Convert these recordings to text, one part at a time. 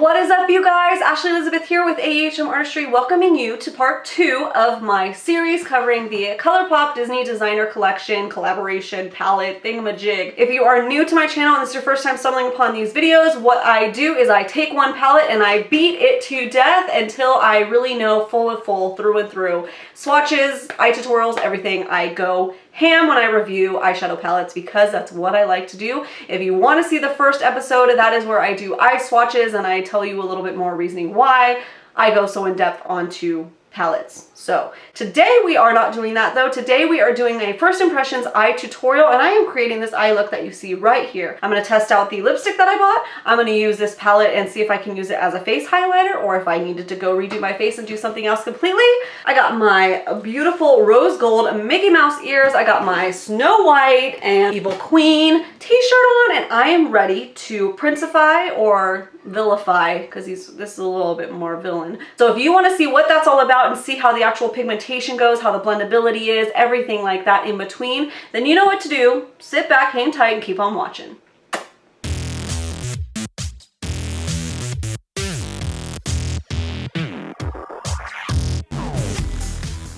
What is up, you guys? Ashley Elizabeth here with AHM Artistry, welcoming you to part 2 of my series covering the Colourpop Disney Designer Collection collaboration palette thingamajig. If you are new to my channel and this is your first time stumbling upon these videos, what I do is I take one palette and I beat it to death until I really know full through and through. Swatches, eye tutorials, everything. I go ham when I review eyeshadow palettes because that's what I like to do. If you want to see the first episode, that is where I do eye swatches and I tell you a little bit more reasoning why I go so in depth onto palettes. So today we are not doing that though. Today we are doing a first impressions eye tutorial and I am creating this eye look that you see right here. I'm going to test out the lipstick that I bought. I'm going to use this palette and see if I can use it as a face highlighter or if I needed to go redo my face and do something else completely. I got my beautiful rose gold Mickey Mouse ears. I got my Snow White and Evil Queen t-shirt on and I am ready to Princify or vilify because this is a little bit more villain. So if you want to see what that's all about and see how the actual pigmentation goes, how the blendability is, everything like that in between, then you know what to do. Sit back, hang tight, and keep on watching.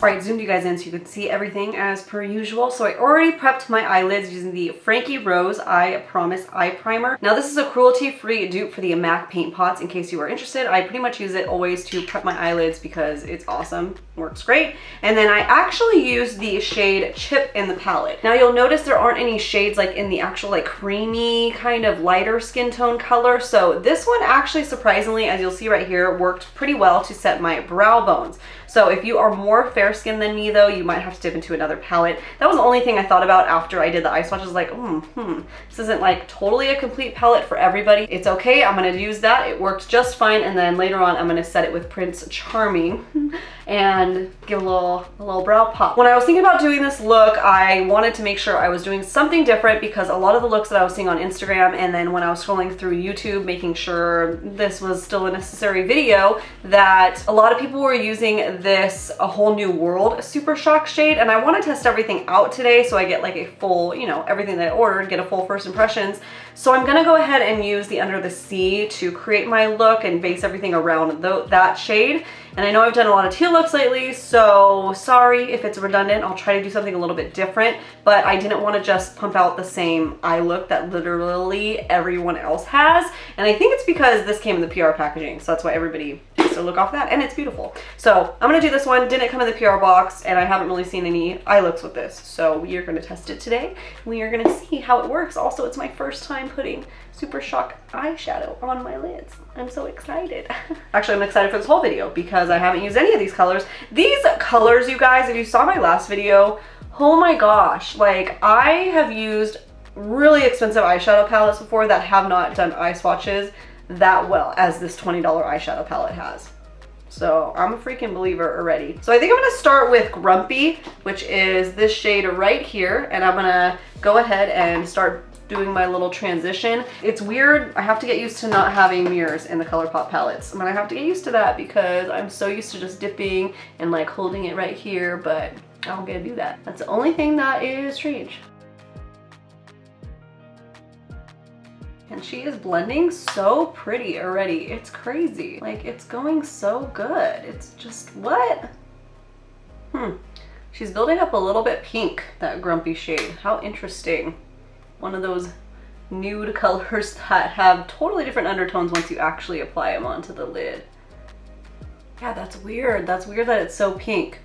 Alright, zoomed you guys in so you can see everything as per usual. So I already prepped my eyelids using the Frankie Rose I Promise Eye Primer. Now this is a cruelty-free dupe for the MAC paint pots in case you are interested. I pretty much use it always to prep my eyelids because it's awesome, works great. And then I actually use the shade Chip in the palette. Now you'll notice there aren't any shades like in the actual like creamy kind of lighter skin tone color. So this one actually surprisingly, as you'll see right here, worked pretty well to set my brow bones. So if you are more fair skinned than me though, you might have to dip into another palette. That was the only thing I thought about after I did the eye swatches, like, this isn't like totally a complete palette for everybody. It's okay, I'm gonna use that. It worked just fine. And then later on, I'm gonna set it with Prince Charming and give a little brow pop. When I was thinking about doing this look, I wanted to make sure I was doing something different because a lot of the looks that I was seeing on Instagram and then when I was scrolling through YouTube, making sure this was still a necessary video, that a lot of people were using this A Whole New World Super Shock shade, and I want to test everything out today so I get like a full, you know, everything that I ordered, get a full first impressions. So I'm gonna go ahead and use the Under the Sea to create my look and base everything around that shade. And I know I've done a lot of teal looks lately, so sorry if it's redundant. I'll try to do something a little bit different, but I didn't want to just pump out the same eye look that literally everyone else has. And I think it's because this came in the PR packaging, so that's why everybody takes a look off that, and it's beautiful. So I'm gonna do this one. Didn't come in the PR box, and I haven't really seen any eye looks with this. So we are gonna test it today. We are gonna see how it works. Also, it's my first time putting Super Shock eyeshadow on my lids. I'm so excited. Actually, I'm excited for this whole video because I haven't used any of these colors. These colors, you guys, if you saw my last video, oh my gosh, like I have used really expensive eyeshadow palettes before that have not done eye swatches that well as this $20 eyeshadow palette has. So I'm a freaking believer already. So I think I'm gonna start with Grumpy, which is this shade right here. And I'm gonna go ahead and start doing my little transition. It's weird, I have to get used to not having mirrors in the Colourpop palettes. I'm gonna have to get used to that because I'm so used to just dipping and like holding it right here, but I don't get to do that. That's the only thing that is strange. And she is blending so pretty already. It's crazy. Like, it's going so good. It's just, what? She's building up a little bit pink, that Grumpy shade. How interesting. One of those nude colors that have totally different undertones once you actually apply them onto the lid. Yeah, that's weird. That's weird that it's so pink.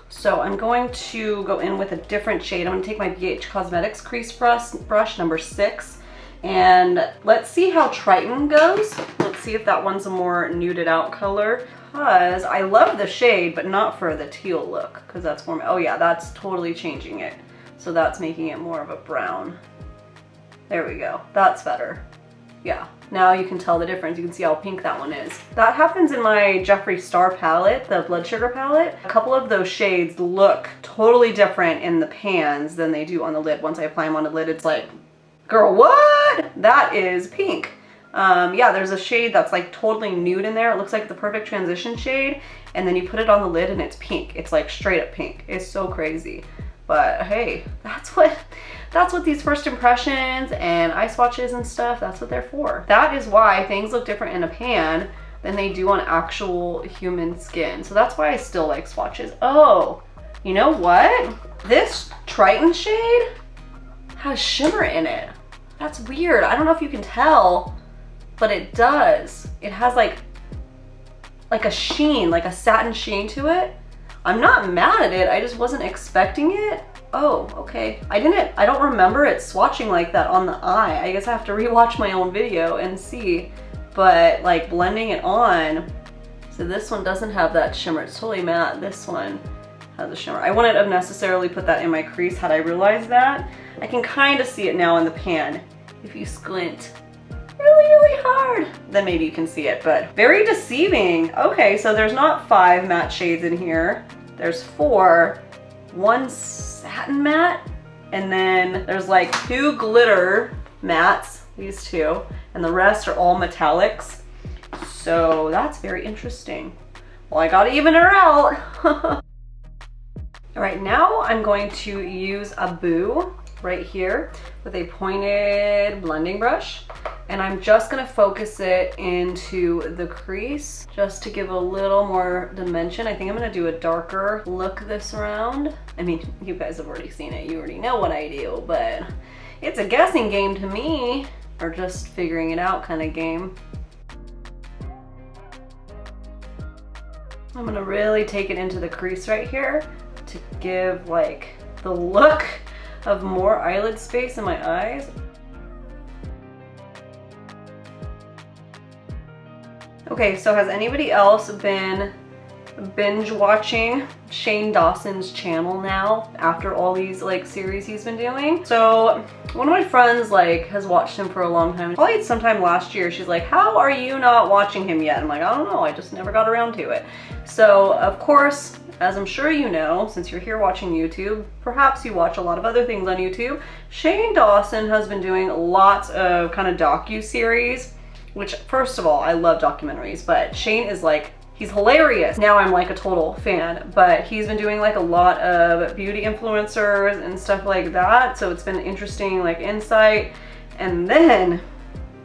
So I'm going to go in with a different shade. I'm gonna take my BH Cosmetics crease brush number 6. And let's see how Triton goes. Let's see if that one's a more nuded out color. Because I love the shade, but not for the teal look. Because that's more, oh yeah, that's totally changing it. So that's making it more of a brown. There we go, that's better. Yeah, now you can tell the difference. You can see how pink that one is. That happens in my Jeffree Star palette, the Blood Sugar palette. A couple of those shades look totally different in the pans than they do on the lid. Once I apply them on the lid, it's like, girl, what? That is pink. Yeah, there's a shade that's like totally nude in there. It looks like the perfect transition shade. And then you put it on the lid and it's pink. It's like straight up pink. It's so crazy. But hey, that's what these first impressions and eye swatches and stuff, that's what they're for. That is why things look different in a pan than they do on actual human skin. So that's why I still like swatches. Oh, you know what? This Triton shade has shimmer in it. That's weird. I don't know if you can tell, but it does. It has like a sheen, like a satin sheen to it. I'm not mad at it, I just wasn't expecting it. Oh, okay. I don't remember it swatching like that on the eye. I guess I have to rewatch my own video and see. But like blending it on, so this one doesn't have that shimmer. It's totally matte. This one has a shimmer. I wouldn't have necessarily put that in my crease had I realized that. I can kind of see it now in the pan. If you squint really hard, then maybe you can see it, but very deceiving. Okay, so there's not 5 matte shades in here. There's 4. 1 satin matte, and then there's like 2 glitter mattes, these 2, and the rest are all metallics. So that's very interesting. Well, I gotta even her out. All right, now I'm going to use a boo right here with a pointed blending brush, and I'm just gonna focus it into the crease just to give a little more dimension. I think I'm gonna do a darker look this round. I mean, you guys have already seen it, you already know what I do, but it's a guessing game to me, or just figuring it out kind of game. I'm gonna really take it into the crease right here to give like the look of more eyelid space in my eyes. Okay, so has anybody else been binge watching Shane Dawson's channel now after all these like series he's been doing? So one of my friends like has watched him for a long time, probably sometime last year. She's like, how are you not watching him yet? I'm like, I don't know, I just never got around to it. So of course, as I'm sure you know, since you're here watching YouTube, perhaps you watch a lot of other things on YouTube, Shane Dawson has been doing lots of kind of docu-series, which first of all, I love documentaries, but Shane is like, he's hilarious. Now I'm like a total fan, but he's been doing like a lot of beauty influencers and stuff like that. So it's been interesting like insight. And then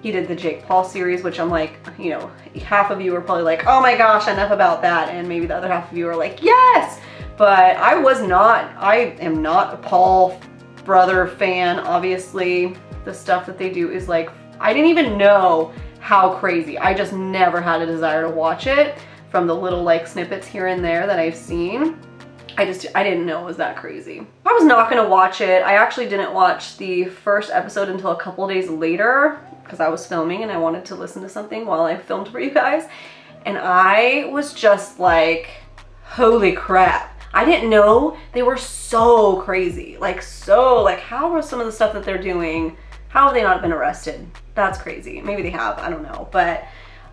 he did the Jake Paul series, which I'm like, you know, half of you are probably like, oh my gosh, enough about that. And maybe the other half of you are like, yes, but I am not a Paul brother fan. Obviously the stuff that they do is like, I didn't even know how crazy. I just never had a desire to watch it from the little like snippets here and there that I've seen. I didn't know it was that crazy. I was not gonna watch it. I actually didn't watch the first episode until a couple days later because I was filming and I wanted to listen to something while I filmed for you guys. And I was just like, holy crap. I didn't know they were so crazy. Like how are some of the stuff that they're doing, how have they not been arrested? That's crazy. Maybe they have, I don't know. But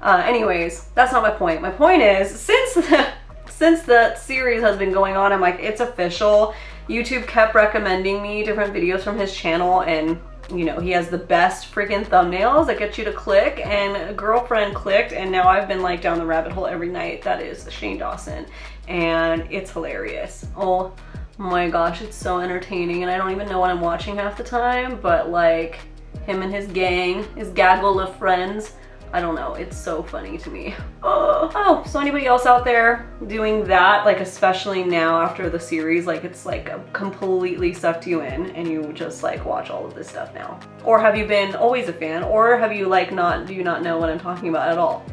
anyways, that's not my point. My point is, since the series has been going on, I'm like, it's official. YouTube kept recommending me different videos from his channel, and you know, he has the best freaking thumbnails that get you to click, and a girlfriend clicked, and now I've been like down the rabbit hole every night. That is Shane Dawson, and it's hilarious. Oh my gosh, it's so entertaining, and I don't even know what I'm watching half the time, but like him and his gang, his gaggle of friends, I don't know, it's so funny to me. Oh, so anybody else out there doing that, like especially now after the series, like it's like completely sucked you in and you just like watch all of this stuff now? Or have you been always a fan? Or have you like do you not know what I'm talking about at all?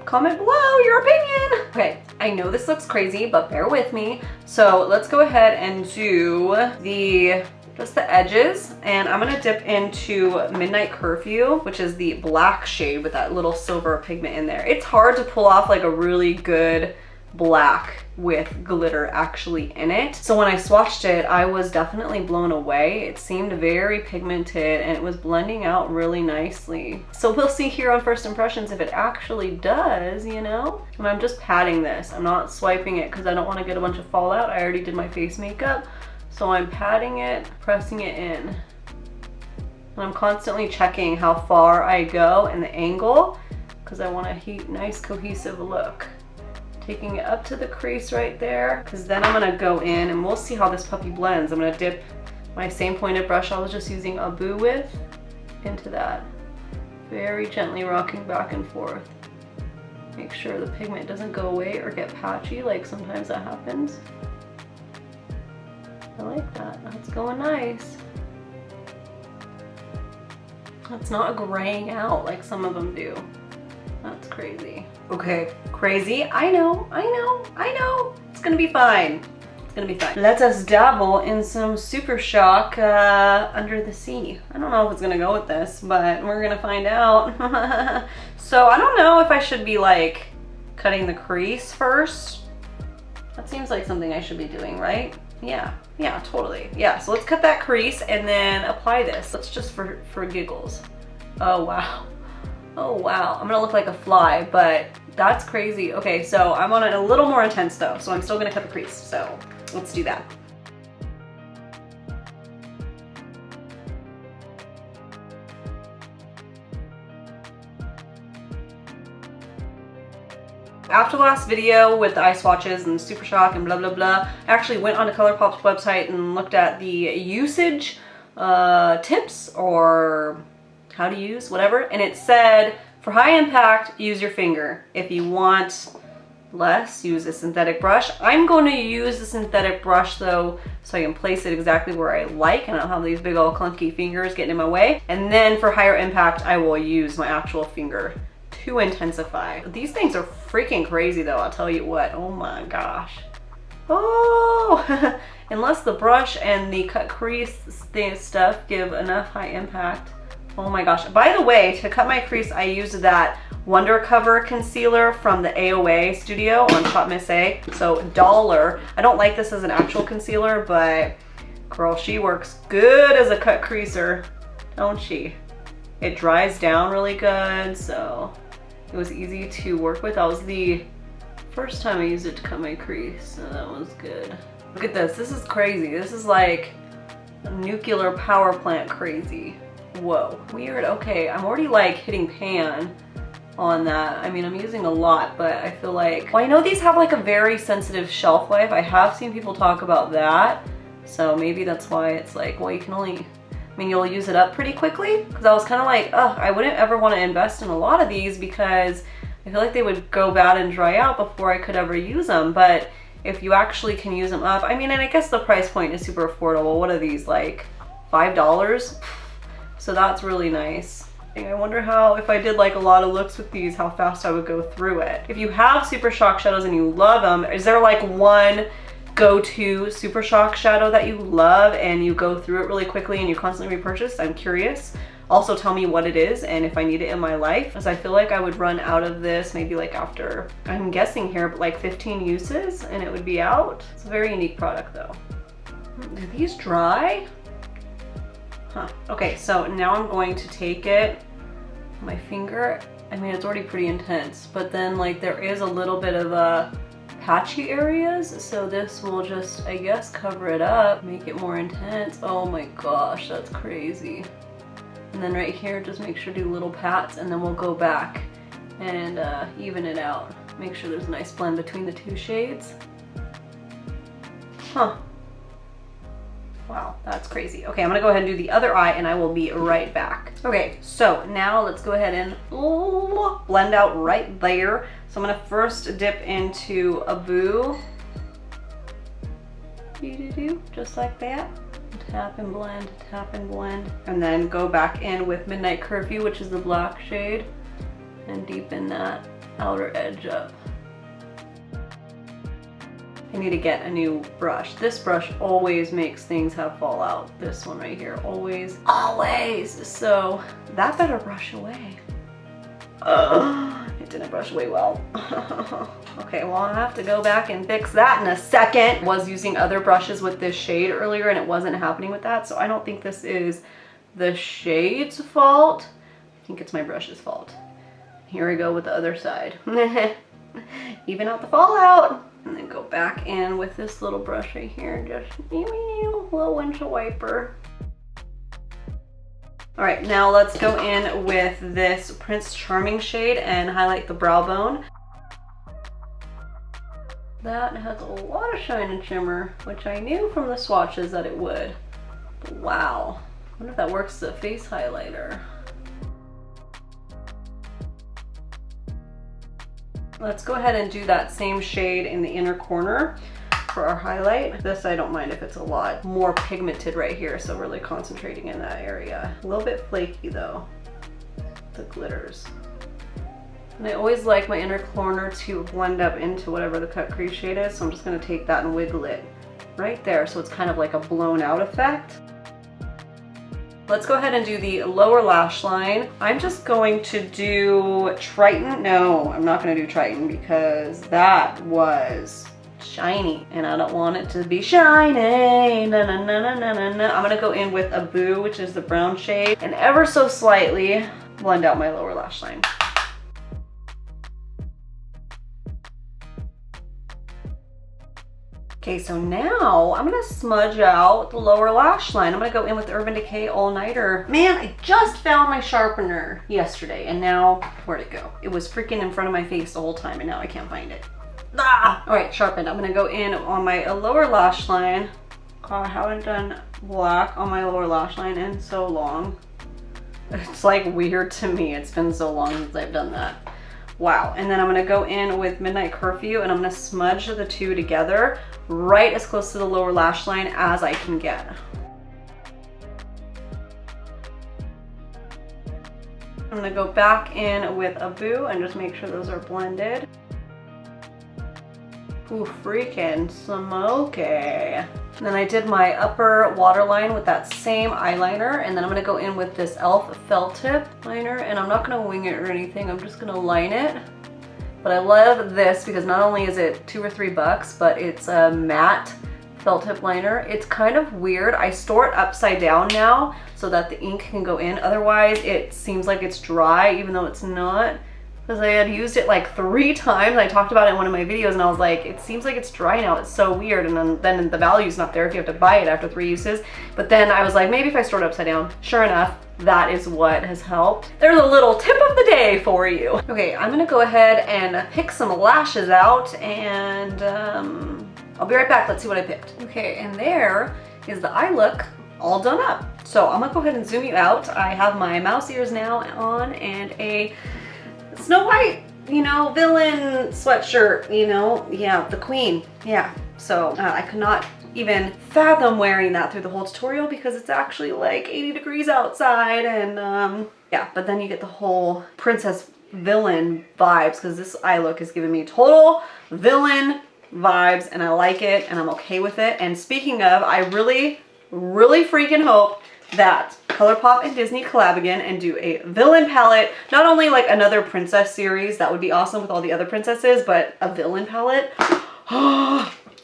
Comment below your opinion. Okay, I know this looks crazy, but bear with me. So let's go ahead and do just the edges, and I'm gonna dip into Midnight Curfew, which is the black shade with that little silver pigment in there. It's hard to pull off like a really good black with glitter actually in it. So when I swatched it, I was definitely blown away. It seemed very pigmented and it was blending out really nicely. So we'll see here on First Impressions if it actually does, you know? And I'm just patting this. I'm not swiping it because I don't want to get a bunch of fallout. I already did my face makeup. So I'm patting it, pressing it in. And I'm constantly checking how far I go and the angle because I want a nice cohesive look taking it up to the crease right there, because then I'm gonna go in and we'll see how this puppy blends. I'm gonna dip my same pointed brush I was just using Abu with into that. Very gently rocking back and forth. Make sure the pigment doesn't go away or get patchy, like sometimes that happens. I like that. That's going nice. It's not graying out like some of them do. That's crazy. Okay, crazy. I know. It's gonna be fine. It's gonna be fine. Let us dabble in some Super Shock Under the Sea. I don't know if it's gonna go with this, but we're gonna find out. So I don't know if I should be like cutting the crease first. That seems like something I should be doing, right? Yeah, totally. Yeah, so let's cut that crease and then apply this. Let's just for giggles. Oh wow. Oh wow, I'm gonna look like a fly, but that's crazy. Okay, so I'm on it a little more intense though, so I'm still gonna cut the crease. So let's do that. After the last video with the eye swatches and Super Shock and blah blah blah, I actually went onto Colourpop's website and looked at the usage tips or how to use whatever, and it said for high impact use your finger. If you want less, use a synthetic brush. I'm going to use the synthetic brush though so I can place it exactly where I like and I don't have these big old clunky fingers getting in my way. And then for higher impact I will use my actual finger to intensify. These things are freaking crazy though, I'll tell you what. Oh my gosh. Oh, unless the brush and the cut crease stuff give enough high impact. Oh my gosh. By the way, to cut my crease, I used that Wonder Cover concealer from the AOA studio on Shop Miss A. So $1. I don't like this as an actual concealer, but girl, she works good as a cut creaser, don't she? It dries down really good, so it was easy to work with. That was the first time I used it to cut my crease, so that was good. Look at this. This is crazy. This is like a nuclear power plant crazy. Whoa, weird. Okay, I'm already like hitting pan on that. I mean, I'm using a lot, but I feel like, well, I know these have like a very sensitive shelf life. I have seen people talk about that, so maybe that's why it's like, well, you can only, I mean, you'll use it up pretty quickly, because I was kind of like, oh, I wouldn't ever want to invest in a lot of these because I feel like they would go bad and dry out before I could ever use them. But if you actually can use them up, I mean, and I guess the price point is super affordable. What are these, like $5? So that's really nice. I wonder how, if I did like a lot of looks with these, how fast I would go through it. If you have Super Shock shadows and you love them, is there like one go-to Super Shock shadow that you love and you go through it really quickly and you constantly repurchase? I'm curious. Also tell me what it is and if I need it in my life, because I feel like I would run out of this maybe like after, I'm guessing here, but like 15 uses and it would be out. It's a very unique product though. Do these dry? Huh. Okay, so now I'm going to take it, my finger, I mean, it's already pretty intense, but then like there is a little bit of a patchy areas, so this will just, I guess, cover it up, make it more intense. Oh my gosh, that's crazy. And then right here, just make sure to do little pats, and then we'll go back and even it out. Make sure there's a nice blend between the two shades. Huh. Wow, that's crazy. Okay, I'm gonna go ahead and do the other eye and I will be right back. Okay, so now let's go ahead and blend out right there. So I'm gonna first dip into Abu. Just like that. Tap and blend, tap and blend. And then go back in with Midnight Curfew, which is the black shade, and deepen that outer edge up. I need to get a new brush. This brush always makes things have fallout. This one right here, always. So that better brush away. It didn't brush away well. Okay, well, I'll have to go back and fix that in a second. Was using other brushes with this shade earlier and it wasn't happening with that, so I don't think this is the shade's fault. I think it's my brush's fault. Here we go with the other side. Even out the fallout. And then go back in with this little brush right here, just little windshield wiper. All right, now let's go in with this Prince Charming shade and highlight the brow bone. That has a lot of shine and shimmer, which I knew from the swatches that it would. But wow, I wonder if that works as a face highlighter. Let's go ahead and do that same shade in the inner corner for our highlight. This I don't mind if it's a lot more pigmented right here, so really concentrating in that area. A little bit flaky though, the glitters. And I always like my inner corner to blend up into whatever the cut crease shade is, so I'm just gonna take that and wiggle it right there so it's kind of like a blown out effect. Let's go ahead and do the lower lash line. I'm just going to do Triton. No, I'm not gonna do Triton because that was shiny and I don't want it to be shiny. Na, na, na, na, na, na, na. I'm gonna go in with a Boo, which is the brown shade, and ever so slightly blend out my lower lash line. Okay, so now I'm gonna smudge out the lower lash line. I'm gonna go in with the Urban Decay All Nighter. Man, I just found my sharpener yesterday and now, where'd it go? It was freaking in front of my face the whole time and now I can't find it. Ah! All right, sharpened. I'm gonna go in on my lower lash line. I haven't done black on my lower lash line in so long. It's like weird to me. It's been so long since I've done that. Wow, and then I'm gonna go in with Midnight Curfew and I'm gonna smudge the two together right as close to the lower lash line as I can get. I'm gonna go back in with a Boo and just make sure those are blended. Ooh, freaking smoky. And then I did my upper waterline with that same eyeliner, and then I'm gonna go in with this e.l.f. felt tip liner, and I'm not gonna wing it or anything, I'm just gonna line it. But I love this because not only is it $2 or $3, but it's a matte felt tip liner. It's kind of weird. I store it upside down now so that the ink can go in. Otherwise, it seems like it's dry, even though it's not. Because I had used it like 3 times. I talked about it in one of my videos and I was like, it seems like it's dry now. It's so weird. And then the value's not there if you have to buy it after 3 uses. But then I was like, maybe if I store it upside down. Sure enough, that is what has helped. There's a little tip of the day for you. Okay, I'm gonna go ahead and pick some lashes out and I'll be right back. Let's see what I picked. Okay, and there is the eye look all done up. So I'm gonna go ahead and zoom you out. I have my mouse ears now on and a Snow White, you know, villain sweatshirt, you know, yeah, the queen, yeah. So I could not even fathom wearing that through the whole tutorial because it's actually like 80 degrees outside and yeah, but then you get the whole princess villain vibes because this eye look is giving me total villain vibes and I like it and I'm okay with it. And speaking of, I really freaking hope that Colourpop and Disney collab again and do a villain palette. Not only like another princess series, that would be awesome with all the other princesses, but a villain palette.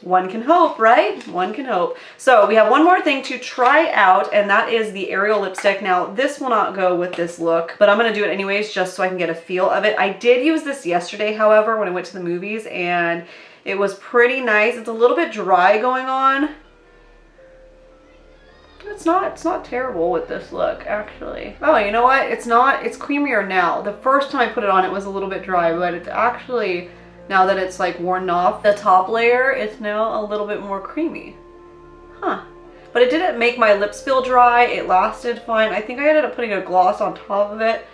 One can hope, right? One can hope. So we have one more thing to try out, and that is the Ariel lipstick. Now, this will not go with this look, but I'm gonna do it anyways just so I can get a feel of it. I did use this yesterday, however, when I went to the movies, and it was pretty nice. It's a little bit dry going on. It's not terrible with this look, actually. Oh, you know what? It's creamier now. The first time I put it on, it was a little bit dry, but it's actually, now that it's like worn off the top layer, it's now a little bit more creamy. Huh. But it didn't make my lips feel dry. It lasted fine. I think I ended up putting a gloss on top of it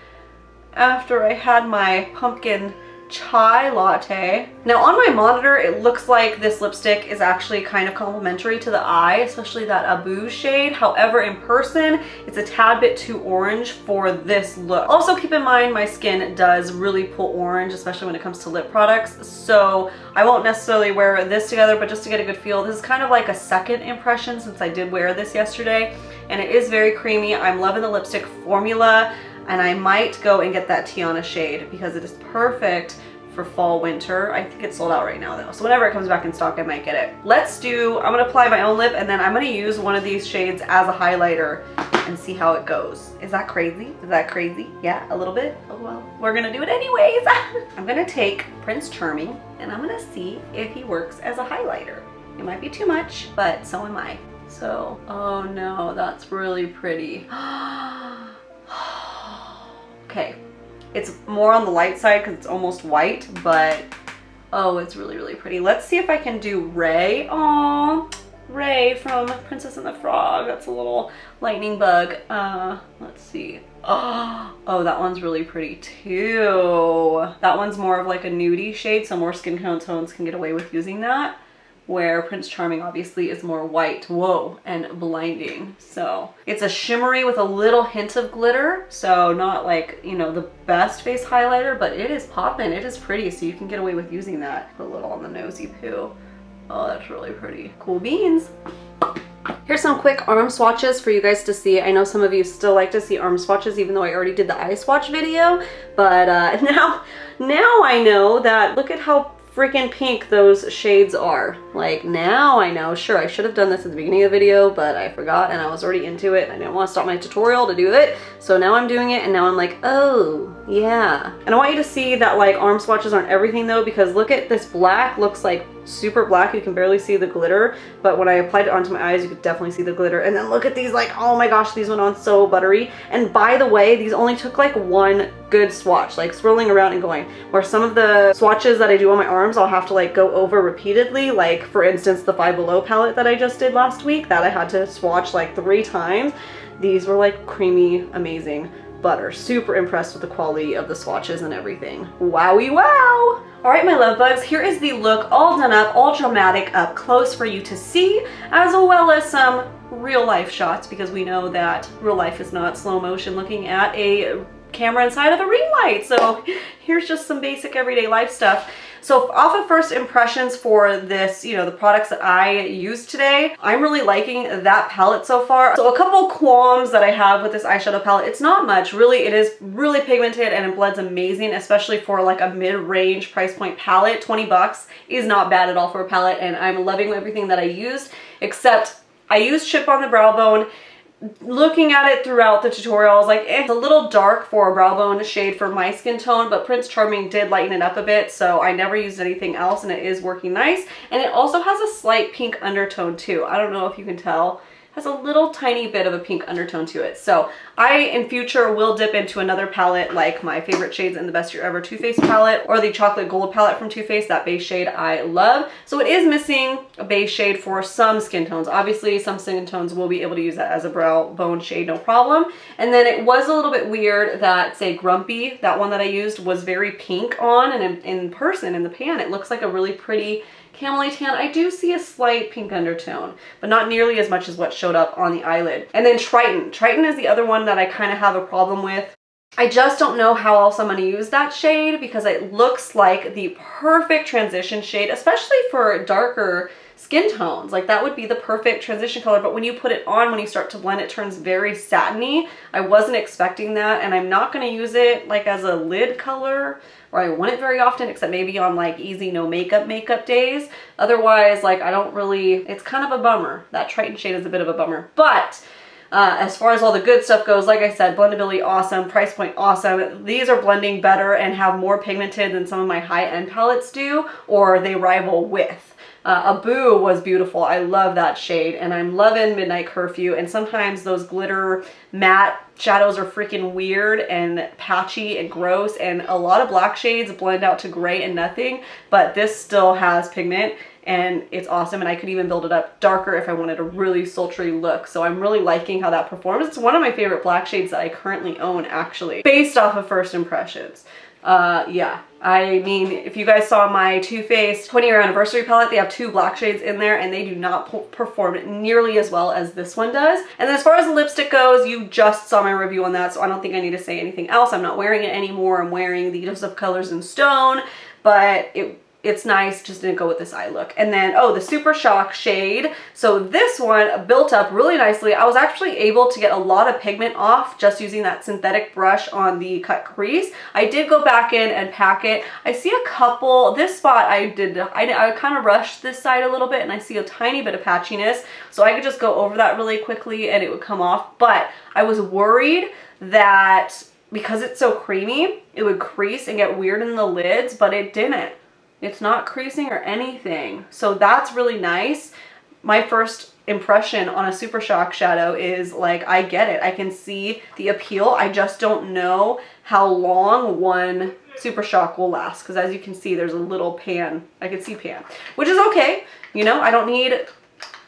after I had my pumpkin chai latte. Now on my monitor, it looks like this lipstick is actually kind of complementary to the eye, especially that Abu shade. However, in person, it's a tad bit too orange for this look. Also keep in mind, my skin does really pull orange, especially when it comes to lip products. So I won't necessarily wear this together, but just to get a good feel, this is kind of like a second impression since I did wear this yesterday. And it is very creamy. I'm loving the lipstick formula. And I might go and get that Tiana shade because it is perfect for fall winter. I think it's sold out right now though. So whenever it comes back in stock, I might get it. I'm gonna apply my own lip and then I'm gonna use one of these shades as a highlighter and see how it goes. Is that crazy? Is that crazy? Yeah, a little bit? Oh well, we're gonna do it anyways. I'm gonna take Prince Charming and I'm gonna see if he works as a highlighter. It might be too much, but so am I. So, oh no, that's really pretty. Okay, it's more on the light side because it's almost white, but Oh, it's really, really pretty. Let's see if I can do Ray. Aww, Ray from Princess and the Frog. That's a little lightning bug. Let's see. Oh, that one's really pretty too. That one's more of like a nudie shade, so more skin tones can get away with using that. Where Prince Charming obviously is more white, whoa, and blinding. So it's a shimmery with a little hint of glitter. So not like, you know, the best face highlighter, but it is popping, it is pretty. So you can get away with using that. Put a little on the nosy poo. Oh, that's really pretty. Cool beans. Here's some quick arm swatches for you guys to see. I know some of you still like to see arm swatches, even though I already did the eye swatch video. But now I know that, look at how freaking pink those shades are. Like, now I know. Sure, I should have done this at the beginning of the video, but I forgot and I was already into it. I didn't want to stop my tutorial to do it. So now I'm doing it and now I'm like, oh, yeah. And I want you to see that like arm swatches aren't everything though, because look at this black, looks like super black. You can barely see the glitter, but when I applied it onto my eyes, you could definitely see the glitter. And then look at these, like, oh my gosh, these went on so buttery. And by the way, these only took like one good swatch, like swirling around and going, where some of the swatches that I do on my arms, I'll have to like go over repeatedly. Like for instance, the Five Below palette that I just did last week, that I had to swatch like 3 times. These were like creamy, amazing butter. Super impressed with the quality of the swatches and everything. Wowie wow! All right, my love bugs, here is the look all done up, all dramatic up close for you to see, as well as some real life shots, because we know that real life is not slow motion looking at a camera inside of a ring light. So here's just some basic everyday life stuff. So off of first impressions for this, you know, the products that I used today, I'm really liking that palette so far. So a couple qualms that I have with this eyeshadow palette, it's not much, really. It is really pigmented and it blends amazing, especially for like a mid-range price point palette. 20 bucks is not bad at all for a palette, and I'm loving everything that I used, except I used Chip on the Brow Bone. Looking at it throughout the tutorial, I was like, it's a little dark for a brow bone shade for my skin tone, but Prince Charming did lighten it up a bit, so I never used anything else and it is working nice. And it also has a slight pink undertone too. I don't know if you can tell. Has a little tiny bit of a pink undertone to it. So I, in future, will dip into another palette, like my favorite shades in the Best Year Ever Too Faced palette, or the Chocolate Gold palette from Too Faced, that base shade I love. So it is missing a base shade for some skin tones. Obviously, some skin tones will be able to use that as a brow bone shade, no problem. And then it was a little bit weird that, say, Grumpy, that one that I used, was very pink on, and in person, in the pan, it looks like a really pretty camel tan. I do see a slight pink undertone, but not nearly as much as what showed up on the eyelid. And then Triton. Triton is the other one that I kind of have a problem with. I just don't know how else I'm going to use that shade, because it looks like the perfect transition shade, especially for darker skin tones. Like that would be the perfect transition color, but when you put it on, when you start to blend, it turns very satiny. I wasn't expecting that, and I'm not going to use it like as a lid color, or I want it very often, except maybe on like easy no makeup days. Otherwise, like I don't really, it's kind of a bummer. That Triton shade is a bit of a bummer. But as far as all the good stuff goes, like I said, blendability awesome, price point awesome. These are blending better and have more pigmented than some of my high-end palettes do, or they rival with. Abu was beautiful. I love that shade, and I'm loving Midnight Curfew. And sometimes those glitter matte shadows are freaking weird and patchy and gross, and a lot of black shades blend out to gray and nothing, but this still has pigment and it's awesome. And I could even build it up darker if I wanted a really sultry look. So I'm really liking how that performs. It's one of my favorite black shades that I currently own, actually, based off of first impressions. Yeah, I mean, if you guys saw my Too Faced 20-year anniversary palette, they have 2 black shades in there and they do not perform nearly as well as this one does. And then as far as the lipstick goes, you just saw my review on that, so I don't think I need to say anything else. I'm not wearing it anymore. I'm wearing the Joseph Colors in Stone, but it's nice, just didn't go with this eye look. And then, oh, the Super Shock shade. So this one built up really nicely. I was actually able to get a lot of pigment off just using that synthetic brush on the cut crease. I did go back in and pack it. I see a couple, this spot I kind of rushed this side a little bit, and I see a tiny bit of patchiness. So I could just go over that really quickly and it would come off. But I was worried that because it's so creamy, it would crease and get weird in the lids, but it didn't. It's not creasing or anything. So that's really nice. My first impression on a Super Shock shadow is like, I get it. I can see the appeal. I just don't know how long one Super Shock will last, because as you can see, there's a little pan. I can see pan, which is okay. You know, I don't need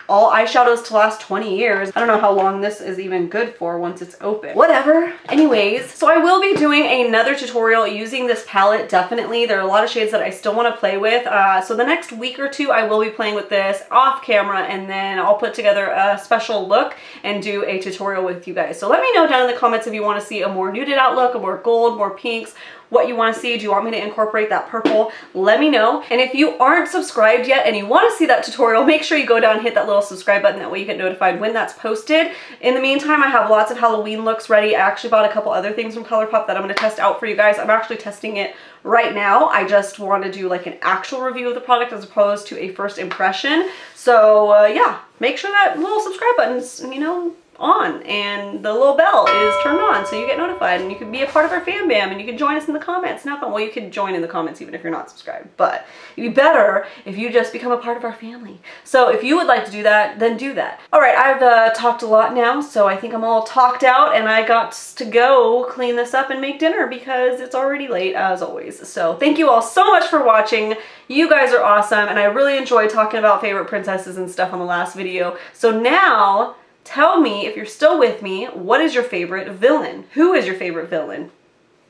all eyeshadows to last 20 years. I don't know how long this is even good for once it's open. Whatever. Anyways, so I will be doing another tutorial using this palette, definitely. There are a lot of shades that I still want to play with. So the next week or two, I will be playing with this off camera, and then I'll put together a special look and do a tutorial with you guys. So let me know down in the comments if you want to see a more nuded out look, a more gold, more pinks, what you want to see. Do you want me to incorporate that purple? Let me know. And if you aren't subscribed yet and you want to see that tutorial, make sure you go down and hit that little subscribe button. That way you get notified when that's posted. In the meantime, I have lots of Halloween looks ready. I actually bought a couple other things from Colourpop that I'm going to test out for you guys. I'm actually testing it right now. I just want to do like an actual review of the product as opposed to a first impression. So yeah, make sure that little subscribe button's, you know, on and the little bell is turned on so you get notified, and you can be a part of our fan bam, and you can join us in the comments. Not fun. Well, you can join in the comments even if you're not subscribed, but it'd be better if you just become a part of our family. So if you would like to do that, then do that. All right, I've talked a lot now, so I think I'm all talked out, and I got to go clean this up and make dinner because it's already late as always. So thank you all so much for watching. You guys are awesome, and I really enjoyed talking about favorite princesses and stuff on the last video. So now, tell me, if you're still with me, what is your favorite villain? Who is your favorite villain?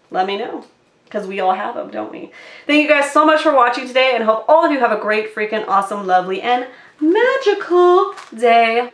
Let me know, because we all have them, don't we? Thank you guys so much for watching today, and hope all of you have a great, freaking, awesome, lovely, and magical day.